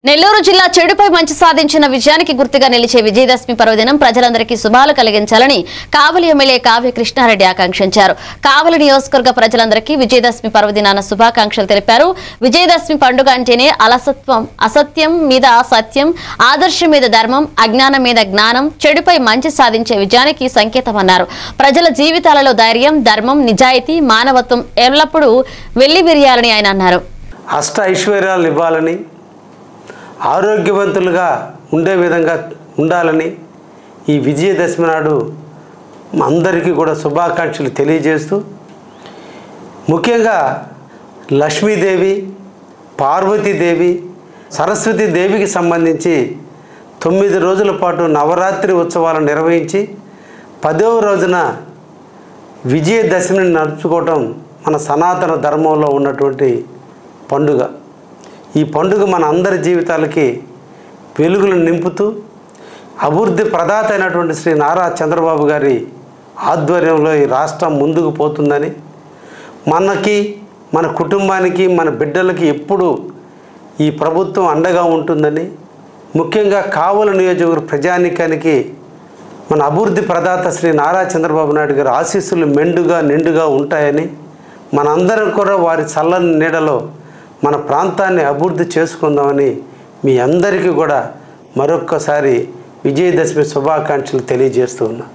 నెల్లూరు జిల్లా చెడుపై మంచి సాధించిన విజయానికి గుర్తుగా నిలిచే విజయదశమి పర్వదినం ప్రజలందరికీ శుభాలు కలిగించాలని కావలి ఎమ్మెల్యే కావ్య కృష్ణారెడ్డి ఆకాంక్షించారు. కావలి నియోజకవర్గ ప్రజలందరికీ విజయదశమి పర్వదినాన శుభాకాంక్షలు తెలిపారు. విజయదశమి పండుగ అంటేనే అసత్యం మీద సత్యం, ఆదర్శం మీద ధర్మం, అజ్ఞానం మీద జ్ఞానం, చెడుపై మంచి సాధించే విజయానికి సంకేతమన్నారు. ప్రజల జీవితాలలో ధైర్యం, ధర్మం, నిజాయితీ, మానవత్వం ఎల్లప్పుడూ వెల్లివిరియాలని ఆయన అన్నారు. అష్ట ఐశ్వర్యాలు ఇవ్వాలని, ఆరోగ్యవంతులుగా ఉండే విధంగా ఉండాలని ఈ విజయదశమి నాడు అందరికీ కూడా శుభాకాంక్షలు తెలియజేస్తూ, ముఖ్యంగా లక్ష్మీదేవి, పార్వతీదేవి, సరస్వతీదేవికి సంబంధించి 9 రోజుల పాటు నవరాత్రి ఉత్సవాలు నిర్వహించి 10వ రోజున విజయదశమిని నడుచుకోవటం మన సనాతన ధర్మంలో ఉన్నటువంటి పండుగ. ఈ పండుగ మన అందరి జీవితాలకి వెలుగులను నింపుతూ అభివృద్ధి ప్రదాత అయినటువంటి శ్రీ నారా చంద్రబాబు గారి ఆధ్వర్యంలో ఈ రాష్ట్రం ముందుకు పోతుందని, మనకి, మన కుటుంబానికి, మన బిడ్డలకి ఎప్పుడు ఈ ప్రభుత్వం అండగా ఉంటుందని, ముఖ్యంగా కావలి నియోజకవర్గ ప్రజానీకానికి మన అభివృద్ధి ప్రదాత శ్రీ నారా చంద్రబాబు నాయుడు గారి ఆశీస్సులు మెండుగా నిండుగా ఉంటాయని, మనందరం కూడా వారి చల్లని నీడలో మన ప్రాంతాన్ని అభివృద్ధి చేసుకుందామని మీ అందరికీ కూడా మరొక్కసారి విజయదశమి శుభాకాంక్షలు తెలియజేస్తూ ఉన్నా.